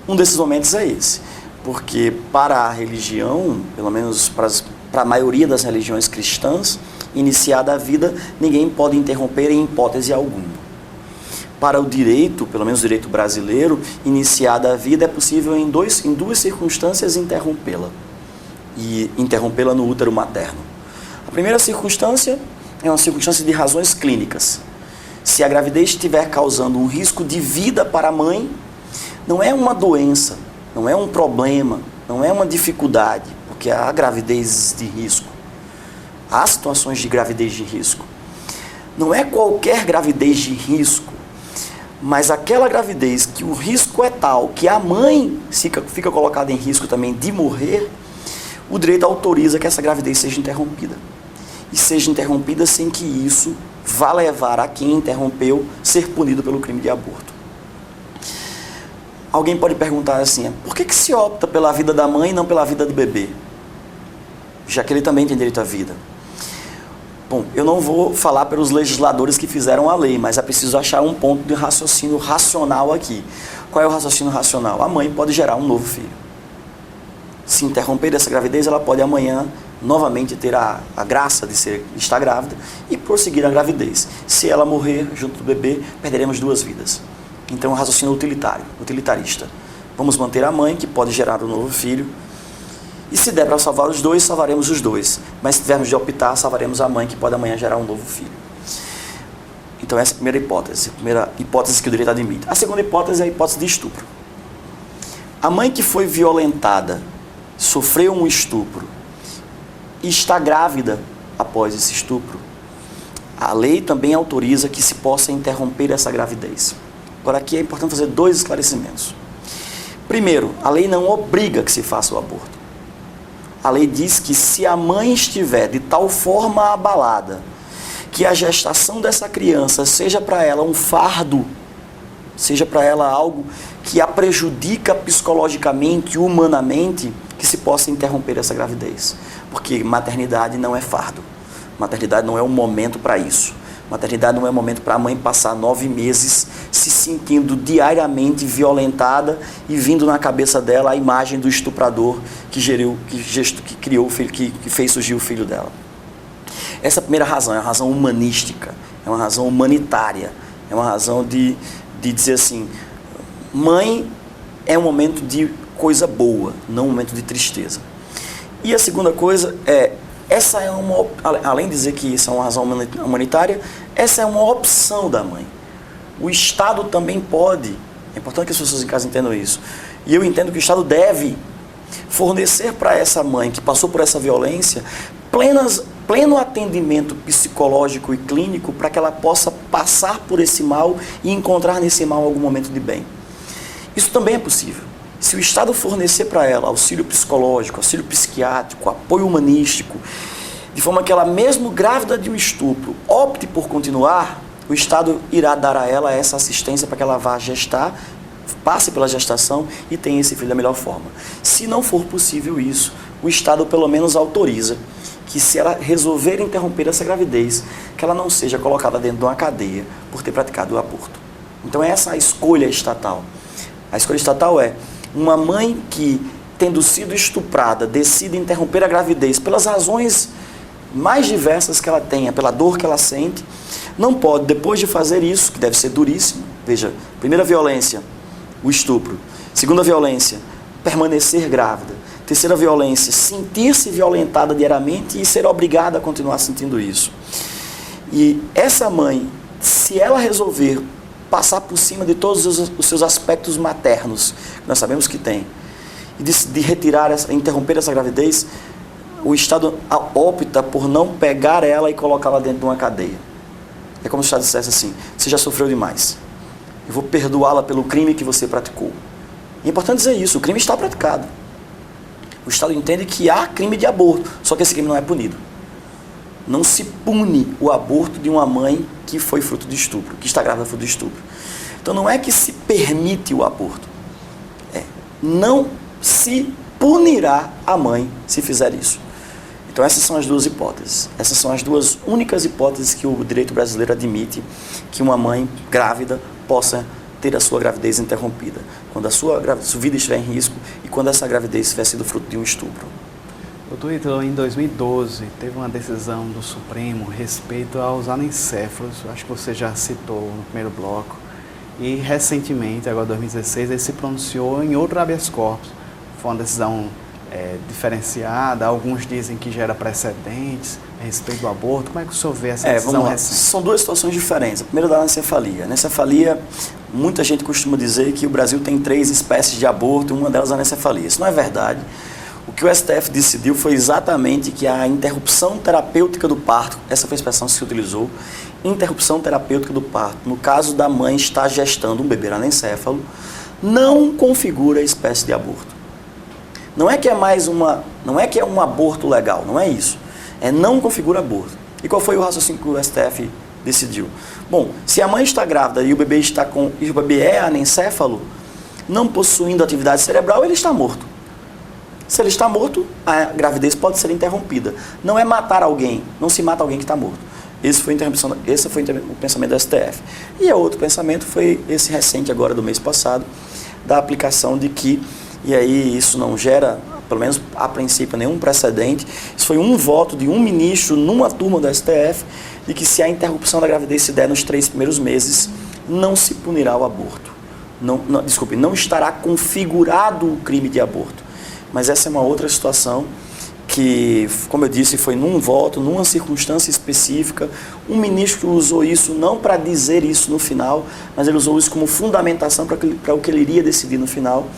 Um desses momentos é esse, porque para a religião, pelo menos para a maioria das religiões cristãs, iniciada a vida, ninguém pode interromper em hipótese alguma. Para o direito, pelo menos o direito brasileiro, iniciada a vida é possível em duas circunstâncias interrompê-la. E interrompê-la no útero materno. A primeira circunstância é uma circunstância de razões clínicas. Se a gravidez estiver causando um risco de vida para a mãe, não é uma doença, não é um problema, não é uma dificuldade, porque há gravidez de risco. Há situações de gravidez de risco. Não é qualquer gravidez de risco, mas aquela gravidez que o risco é tal que a mãe fica colocada em risco também de morrer, o direito autoriza que essa gravidez seja interrompida. E seja interrompida sem que isso vá levar a quem interrompeu ser punido pelo crime de aborto. Alguém pode perguntar assim, por que se opta pela vida da mãe e não pela vida do bebê? Já que ele também tem direito à vida. Bom, eu não vou falar pelos legisladores que fizeram a lei, mas é preciso achar um ponto de raciocínio racional aqui. Qual é o raciocínio racional? A mãe pode gerar um novo filho. Se interromper essa gravidez, ela pode amanhã novamente ter a graça de estar grávida e prosseguir a gravidez. Se ela morrer junto do bebê, perderemos duas vidas. Então, é um raciocínio utilitarista. Vamos manter a mãe, que pode gerar um novo filho, e se der para salvar os dois, salvaremos os dois. Mas se tivermos de optar, salvaremos a mãe, que pode amanhã gerar um novo filho. Então, essa é a primeira hipótese que o direito admite. A segunda hipótese é a hipótese de estupro. A mãe que foi violentada, sofreu um estupro e está grávida após esse estupro, a lei também autoriza que se possa interromper essa gravidez. Agora, aqui é importante fazer dois esclarecimentos. Primeiro, a lei não obriga que se faça o aborto. A lei diz que se a mãe estiver de tal forma abalada que a gestação dessa criança seja para ela um fardo, seja para ela algo que a prejudica psicologicamente, humanamente, que se possa interromper essa gravidez. Porque maternidade não é fardo. Maternidade não é um momento para isso. Maternidade não é um momento para a mãe passar 9 meses se sentindo diariamente violentada e vindo na cabeça dela a imagem do estuprador que criou o filho, que fez surgir o filho dela. Essa primeira razão é uma razão humanística, é uma razão humanitária, é uma razão de dizer assim, mãe é um momento de coisa boa, não um momento de tristeza. E a segunda coisa é, essa é uma, além de dizer que isso é uma razão humanitária, essa é uma opção da mãe. O Estado também pode, é importante que as pessoas em casa entendam isso, e eu entendo que o Estado deve fornecer para essa mãe que passou por essa violência pleno atendimento psicológico e clínico para que ela possa passar por esse mal e encontrar nesse mal algum momento de bem. Isso também é possível. Se o Estado fornecer para ela auxílio psicológico, auxílio psiquiátrico, apoio humanístico, de forma que ela, mesmo grávida de um estupro, opte por continuar, o Estado irá dar a ela essa assistência para que ela vá gestar, passe pela gestação e tenha esse filho da melhor forma. Se não for possível isso, o Estado pelo menos autoriza que, se ela resolver interromper essa gravidez, que ela não seja colocada dentro de uma cadeia por ter praticado o aborto. Então essa é a escolha estatal. A escolha estatal é uma mãe que, tendo sido estuprada, decide interromper a gravidez pelas razões mais diversas que ela tenha, pela dor que ela sente, não pode, depois de fazer isso, que deve ser duríssimo, veja, primeira violência, o estupro. Segunda violência, permanecer grávida. Terceira violência, sentir-se violentada diariamente e ser obrigada a continuar sentindo isso. E essa mãe, se ela resolver passar por cima de todos os seus aspectos maternos, que nós sabemos que tem, e de retirar, interromper essa gravidez, o Estado opta por não pegar ela e colocá-la dentro de uma cadeia. É como se o Estado dissesse assim, você já sofreu demais, eu vou perdoá-la pelo crime que você praticou. E é importante dizer isso, o crime está praticado. O Estado entende que há crime de aborto, só que esse crime não é punido. Não se pune o aborto de uma mãe que foi fruto de estupro, que está grávida fruto de estupro. Então não é que se permite o aborto, não se punirá a mãe se fizer isso. Então essas são as duas hipóteses. Essas são as duas únicas hipóteses que o direito brasileiro admite que uma mãe grávida possa ter a sua gravidez interrompida, quando a sua vida estiver em risco e quando essa gravidez tiver sido fruto de um estupro. Doutor Ítalo, em 2012, teve uma decisão do Supremo respeito aos anencéfalos, acho que você já citou no primeiro bloco, e recentemente, agora em 2016, ele se pronunciou em outro habeas corpus. Foi uma decisão diferenciada, alguns dizem que gera precedentes a respeito do aborto. Como é que o senhor vê essa decisão recente? São duas situações diferentes. A primeira da anencefalia. A anencefalia, muita gente costuma dizer que o Brasil tem 3 espécies de aborto e uma delas é a anencefalia. Isso não é verdade. O que o STF decidiu foi exatamente que a interrupção terapêutica do parto, essa foi a expressão que se utilizou, interrupção terapêutica do parto, no caso da mãe estar gestando um bebê anencéfalo, não configura a espécie de aborto. Não é que é um aborto legal, não é isso. Não configura aborto. E qual foi o raciocínio que o STF decidiu? Bom, se a mãe está grávida e o bebê é anencéfalo, não possuindo atividade cerebral, ele está morto. Se ele está morto, a gravidez pode ser interrompida. Não é matar alguém, não se mata alguém que está morto. Esse foi o pensamento do STF. E o outro pensamento foi esse recente agora do mês passado, da aplicação de que, e aí isso não gera, pelo menos a princípio, nenhum precedente, isso foi um voto de um ministro numa turma do STF, de que se a interrupção da gravidez se der nos 3 primeiros meses, não se punirá o aborto. Não estará configurado o crime de aborto. Mas essa é uma outra situação que, como eu disse, foi num voto, numa circunstância específica. Um ministro usou isso não para dizer isso no final, mas ele usou isso como fundamentação para o que ele iria decidir no final.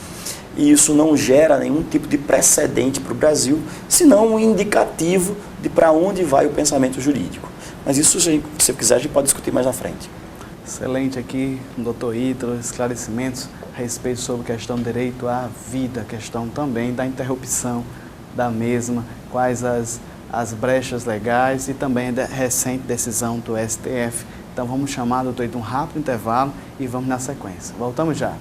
E isso não gera nenhum tipo de precedente para o Brasil, senão um indicativo de para onde vai o pensamento jurídico. Mas isso, se você quiser, a gente pode discutir mais na frente. Excelente aqui, doutor Ítalo, esclarecimentos a respeito sobre a questão do direito à vida, a questão também da interrupção da mesma, quais as as brechas legais e também a recente decisão do STF. Então vamos chamar, doutor Ito, um rápido intervalo e vamos na sequência. Voltamos já.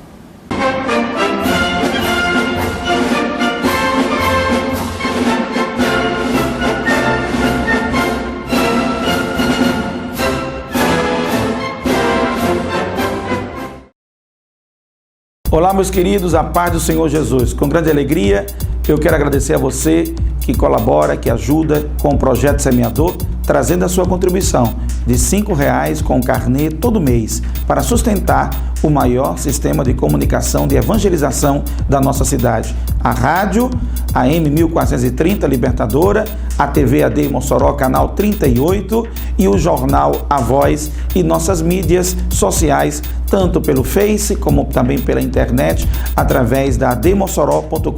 Olá, meus queridos, a paz do Senhor Jesus. Com grande alegria, eu quero agradecer a você que colabora, que ajuda com o Projeto Semeador, trazendo a sua contribuição de R$5 com carnê todo mês para sustentar o maior sistema de comunicação de evangelização da nossa cidade. A rádio AM 1430 Libertadora, a TV AD Mossoró, canal 38 e o jornal A Voz e nossas mídias sociais, tanto pelo Face como também pela internet, através da admossoró.com.br.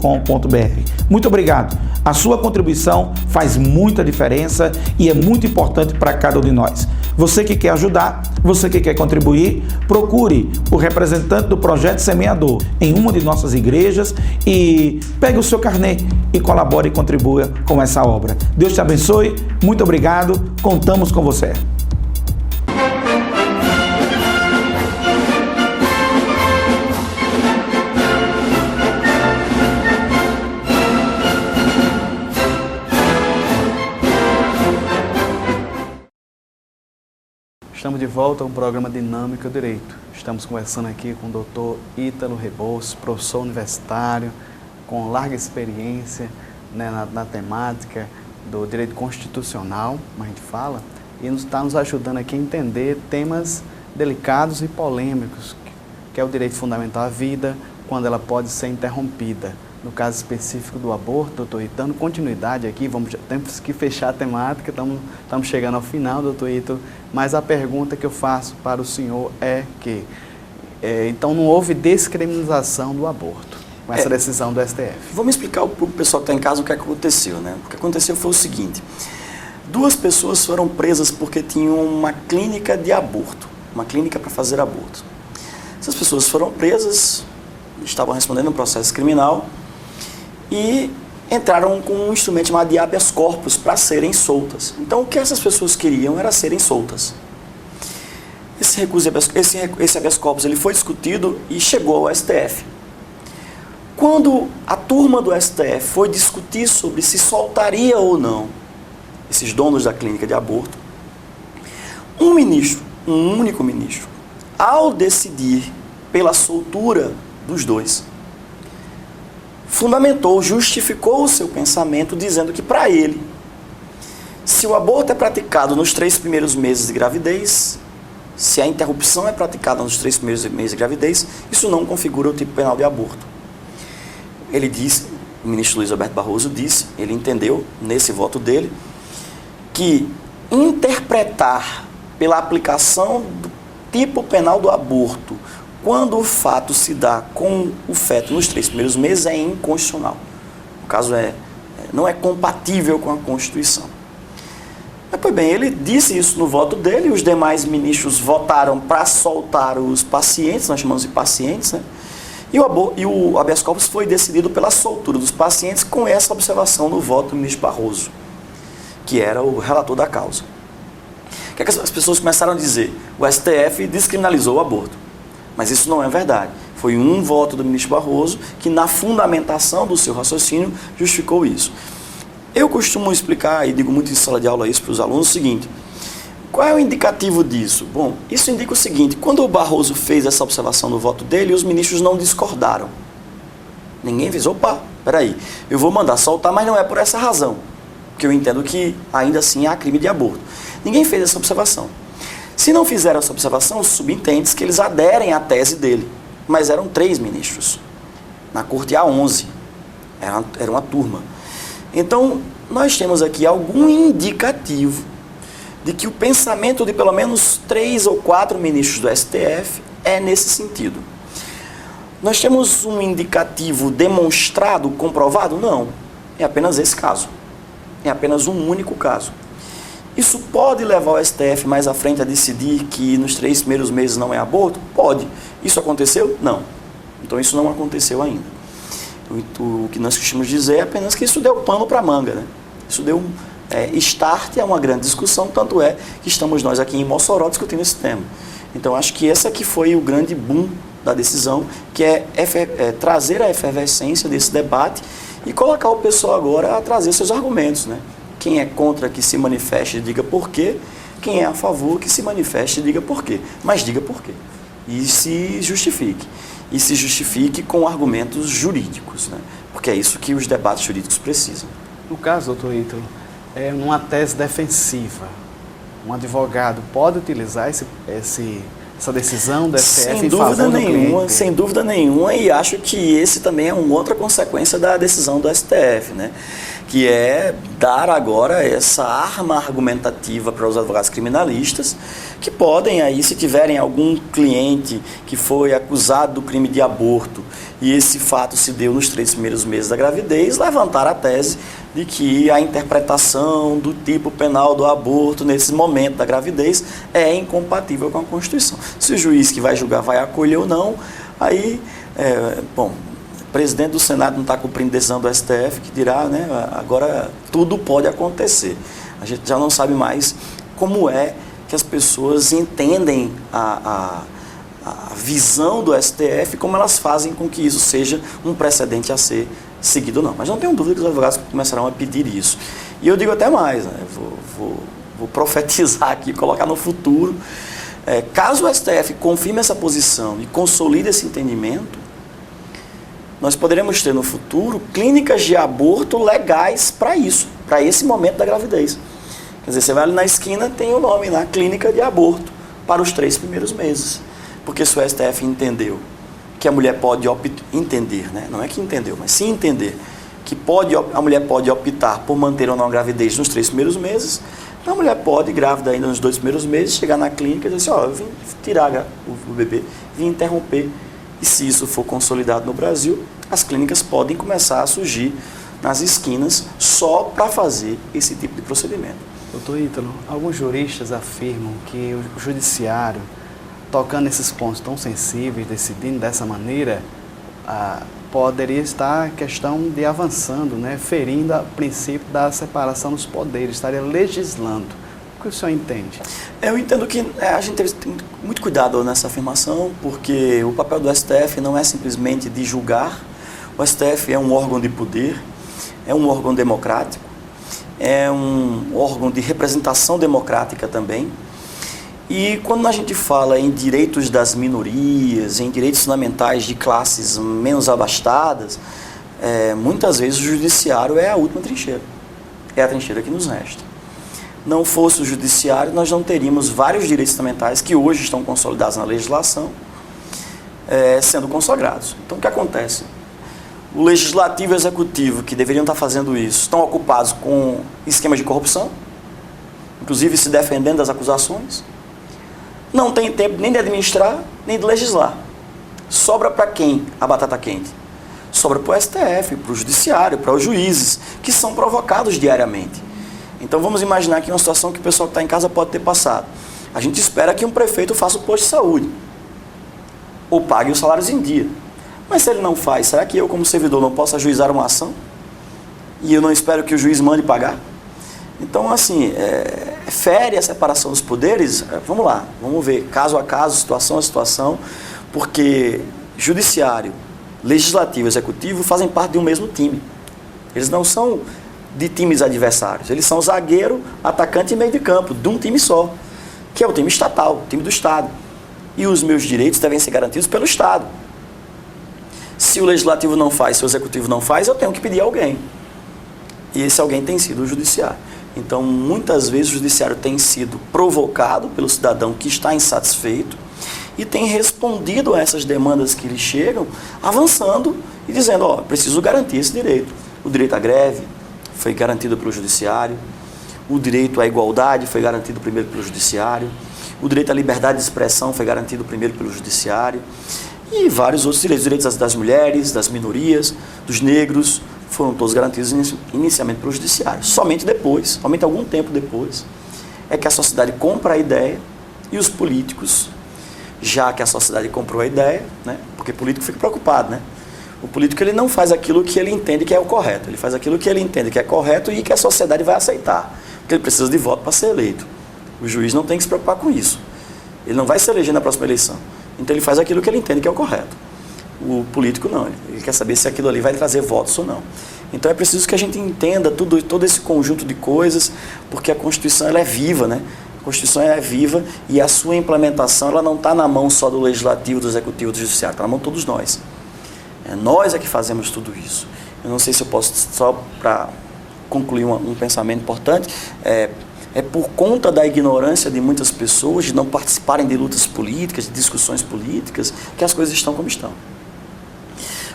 Muito obrigado. A sua contribuição faz muita diferença e é muito importante para cada um de nós. Você que quer ajudar, você que quer contribuir, procure o representante do Projeto Semeador em uma de nossas igrejas e pegue o seu carnê e colabore e contribua com essa obra. Deus te abençoe, muito obrigado, contamos com você. Estamos de volta ao programa Dinâmica do Direito. Estamos conversando aqui com o doutor Ítalo Rebouças, professor universitário, com larga experiência, né, na temática do direito constitucional, como a gente fala, e está nos ajudando aqui a entender temas delicados e polêmicos, que é o direito fundamental à vida, quando ela pode ser interrompida. No caso específico do aborto, doutor Ito, dando continuidade aqui, temos que fechar a temática, estamos chegando ao final, doutor Ito, mas a pergunta que eu faço para o senhor é que, então não houve descriminalização do aborto com essa decisão do STF. Vamos explicar para o pessoal que está em casa o que aconteceu, né? O que aconteceu foi o seguinte: 2 pessoas foram presas porque tinham uma clínica de aborto, uma clínica para fazer aborto. Essas pessoas foram presas, estavam respondendo um processo criminal e entraram com um instrumento chamado de habeas corpus para serem soltas. Então, o que essas pessoas queriam era serem soltas. Esse habeas corpus ele foi discutido e chegou ao STF. Quando a turma do STF foi discutir sobre se soltaria ou não esses donos da clínica de aborto, um único ministro, ao decidir pela soltura dos 2, fundamentou, justificou o seu pensamento dizendo que para ele, se o aborto é praticado nos 3 primeiros meses de gravidez, se a interrupção é praticada nos 3 primeiros meses de gravidez, isso não configura o tipo penal de aborto. Ele disse, o ministro Luiz Alberto Barroso disse, ele entendeu nesse voto dele, que interpretar pela aplicação do tipo penal do aborto quando o fato se dá com o feto nos 3 primeiros meses é inconstitucional. O caso não é compatível com a Constituição. Mas, pois bem, ele disse isso no voto dele, os demais ministros votaram para soltar os pacientes, nós chamamos de pacientes, né? E o habeas corpus foi decidido pela soltura dos pacientes com essa observação no voto do ministro Barroso, que era o relator da causa. O que é que as pessoas começaram a dizer? O STF descriminalizou o aborto. Mas isso não é verdade. Foi um voto do ministro Barroso que, na fundamentação do seu raciocínio, justificou isso. Eu costumo explicar, e digo muito em sala de aula isso para os alunos, o seguinte: qual é o indicativo disso? Bom, isso indica o seguinte: quando o Barroso fez essa observação no voto dele, os ministros não discordaram. Ninguém fez, opa, peraí, eu vou mandar soltar, mas não é por essa razão, porque eu entendo que ainda assim há crime de aborto. Ninguém fez essa observação. Se não fizeram essa observação, subentende-se que eles aderem à tese dele. Mas eram 3 ministros. Na corte há 11. Era uma turma. Então, nós temos aqui algum indicativo de que o pensamento de pelo menos 3 ou 4 ministros do STF é nesse sentido. Nós temos um indicativo demonstrado, comprovado? Não. É apenas esse caso. É apenas um único caso. Isso pode levar o STF mais à frente a decidir que nos 3 primeiros meses não é aborto? Pode. Isso aconteceu? Não. Então isso não aconteceu ainda. O que nós costumamos dizer é apenas que isso deu pano para a manga, né? Isso deu start a uma grande discussão, tanto é que estamos nós aqui em Mossoró discutindo esse tema. Então, acho que esse aqui foi o grande boom da decisão, que é trazer a efervescência desse debate e colocar o pessoal agora a trazer seus argumentos, né? Quem é contra que se manifeste e diga por quê, quem é a favor que se manifeste e diga por quê, mas diga por quê. E se justifique. E se justifique com argumentos jurídicos, né? Porque é isso que os debates jurídicos precisam. No caso, doutor Ítalo, numa tese defensiva, um advogado pode utilizar essa decisão do STF em favor do cliente? Sem dúvida nenhuma, e acho que esse também é uma outra consequência da decisão do STF, né? Que é dar agora essa arma argumentativa para os advogados criminalistas, que podem aí, se tiverem algum cliente que foi acusado do crime de aborto e esse fato se deu nos 3 primeiros meses da gravidez, levantar a tese de que a interpretação do tipo penal do aborto nesse momento da gravidez é incompatível com a Constituição. Se o juiz que vai julgar vai acolher ou não, aí, o presidente do Senado não está cumprindo decisão do STF, que dirá, né, agora tudo pode acontecer. A gente já não sabe mais como é que as pessoas entendem a visão do STF, como elas fazem com que isso seja um precedente a ser seguido ou não. Mas não tenho dúvida que os advogados começarão a pedir isso. E eu digo até mais, né, vou profetizar aqui, colocar no futuro, caso o STF confirme essa posição e consolide esse entendimento, nós poderemos ter no futuro clínicas de aborto legais para isso, para esse momento da gravidez. Quer dizer, você vai ali na esquina, tem o nome lá, clínica de aborto, para os 3 primeiros meses. Porque se o STF entendeu que a mulher pode entender, né? Não é que entendeu, mas se entender que a mulher pode optar por manter ou não a gravidez nos 3 primeiros meses, a mulher pode, grávida ainda nos 2 primeiros meses, chegar na clínica e dizer assim, eu vim tirar o bebê, vim interromper. E se isso for consolidado no Brasil, as clínicas podem começar a surgir nas esquinas só para fazer esse tipo de procedimento. Doutor Ítalo, alguns juristas afirmam que o judiciário, tocando esses pontos tão sensíveis, decidindo dessa maneira, poderia estar a questão de avançando, né, ferindo o princípio da separação dos poderes, estaria legislando. O que o senhor entende? Eu entendo que a gente tem muito cuidado nessa afirmação, porque o papel do STF não é simplesmente de julgar. O STF é um órgão de poder, é um órgão democrático, é um órgão de representação democrática também. E quando a gente fala em direitos das minorias, em direitos fundamentais de classes menos abastadas, muitas vezes o judiciário é a última trincheira. É a trincheira que nos resta. Não fosse o judiciário, nós não teríamos vários direitos fundamentais que hoje estão consolidados na legislação, sendo consagrados. Então, o que acontece? O legislativo e o executivo, que deveriam estar fazendo isso, estão ocupados com esquemas de corrupção, inclusive se defendendo das acusações. Não tem tempo nem de administrar, nem de legislar. Sobra para quem a batata quente? Sobra para o STF, para o judiciário, para os juízes, que são provocados diariamente. Então vamos imaginar aqui uma situação que o pessoal que está em casa pode ter passado. A gente espera que um prefeito faça o posto de saúde, ou pague os salários em dia. Mas se ele não faz, será que eu como servidor não posso ajuizar uma ação? E eu não espero que o juiz mande pagar? Então, assim, fere a separação dos poderes. Vamos lá, vamos ver caso a caso, situação a situação, porque judiciário, legislativo e executivo fazem parte de um mesmo time. Eles não são de times adversários, eles são zagueiro, atacante e meio de campo, de um time só, que é o time estatal, o time do Estado. E os meus direitos devem ser garantidos pelo Estado. Se o legislativo não faz, se o executivo não faz, eu tenho que pedir a alguém. E esse alguém tem sido o judiciário. Então, muitas vezes o judiciário tem sido provocado pelo cidadão que está insatisfeito e tem respondido a essas demandas que lhe chegam, avançando e dizendo, preciso garantir esse direito. O direito à greve foi garantido pelo judiciário, o direito à igualdade foi garantido primeiro pelo judiciário, o direito à liberdade de expressão foi garantido primeiro pelo judiciário, e vários outros direitos, direitos das mulheres, das minorias, dos negros, foram todos garantidos inicialmente pelo judiciário. Somente depois, somente algum tempo depois, é que a sociedade compra a ideia e os políticos, já que a sociedade comprou a ideia, né, porque o político fica preocupado, né? O político ele não faz aquilo que ele entende que é o correto, ele faz aquilo que ele entende que é correto e que a sociedade vai aceitar, porque ele precisa de voto para ser eleito. O juiz não tem que se preocupar com isso. Ele não vai se eleger na próxima eleição. Então ele faz aquilo que ele entende que é o correto. O político não, ele quer saber se aquilo ali vai trazer votos ou não. Então é preciso que a gente entenda todo esse conjunto de coisas, porque a Constituição ela é viva, né? A Constituição é viva e a sua implementação ela não está na mão só do Legislativo, do Executivo, do Judiciário, está na mão de todos nós. Nós é que fazemos tudo isso. Eu não sei se eu posso, só para concluir um pensamento importante, é por conta da ignorância de muitas pessoas, de não participarem de lutas políticas, de discussões políticas, que as coisas estão como estão.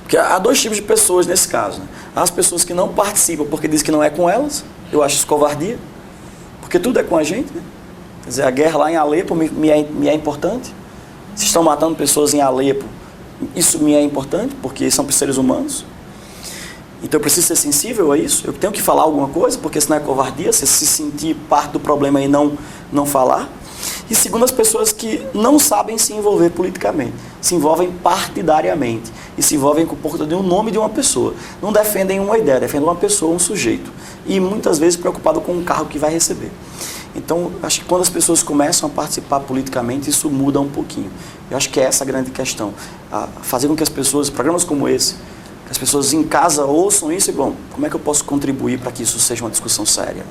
Porque há dois tipos de pessoas nesse caso, né? Há as pessoas que não participam porque dizem que não é com elas, eu acho isso covardia, porque tudo é com a gente, né? Quer dizer, a guerra lá em Alepo me é importante, se estão matando pessoas em Alepo, isso me é importante, porque são seres humanos. Então eu preciso ser sensível a isso, eu tenho que falar alguma coisa, porque senão é covardia, se sentir parte do problema e não falar. E segundo, as pessoas que não sabem se envolver politicamente, se envolvem partidariamente e se envolvem com por conta de um nome de uma pessoa. Não defendem uma ideia, defendem uma pessoa, um sujeito. E muitas vezes preocupado com o cargo que vai receber. Então, acho que quando as pessoas começam a participar politicamente, isso muda um pouquinho. Eu acho que é essa a grande questão. Fazer com que as pessoas, programas como esse, que as pessoas em casa ouçam isso e, bom, como é que eu posso contribuir para que isso seja uma discussão séria?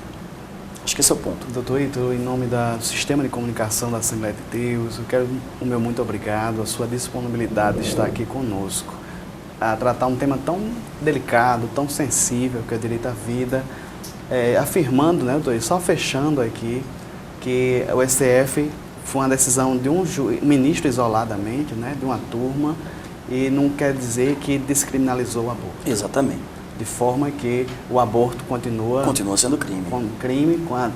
Acho que esse é o ponto. Doutor Ítalo, em nome do Sistema de Comunicação da Assembleia de Deus, eu quero o meu muito obrigado, a sua disponibilidade de estar aqui conosco, a tratar um tema tão delicado, tão sensível, que é o direito à vida, afirmando, né, doutor, só fechando aqui, que o STF foi uma decisão de um ministro isoladamente, né, de uma turma, e não quer dizer que descriminalizou o aborto. Exatamente. De forma que o aborto continua sendo crime.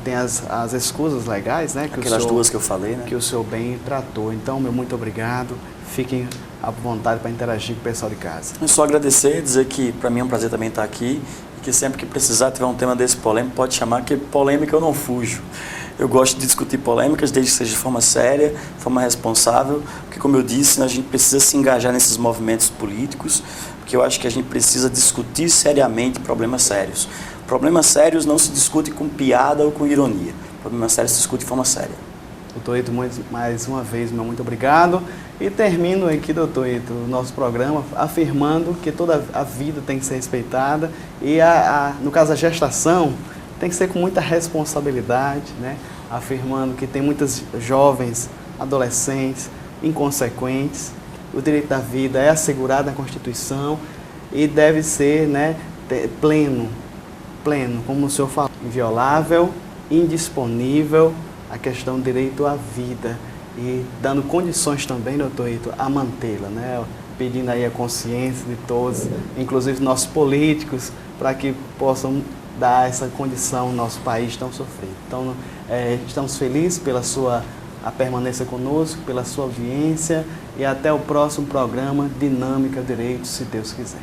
Tem as escusas legais, né? Aquelas duas que eu falei, né? Que o senhor bem tratou. Então, meu muito obrigado. Fiquem à vontade para interagir com o pessoal de casa. Eu só agradecer, dizer que para mim é um prazer também estar aqui e que sempre que precisar, tiver um tema desse polêmico, pode chamar, que polêmica eu não fujo. Eu gosto de discutir polêmicas, desde que seja de forma séria, de forma responsável, porque, como eu disse, a gente precisa se engajar nesses movimentos políticos, porque eu acho que a gente precisa discutir seriamente problemas sérios. Problemas sérios não se discutem com piada ou com ironia. Problemas sérios se discutem de forma séria. Doutor Ítalo, mais uma vez, meu muito obrigado. E termino aqui, doutor Ítalo, o nosso programa afirmando que toda a vida tem que ser respeitada e, no caso, a gestação tem que ser com muita responsabilidade, né? Afirmando que tem muitas jovens, adolescentes, inconsequentes. O direito da vida é assegurado na Constituição e deve ser, né, pleno, como o senhor falou, inviolável, indisponível, a questão do direito à vida e dando condições também, doutor Ítalo, a mantê-la, né? Pedindo aí a consciência de todos, inclusive nossos políticos, para que possam dar essa condição ao nosso país tão sofrido. Então, estamos felizes pela sua permanência conosco, pela sua audiência e até o próximo programa Dinâmica Direito, se Deus quiser.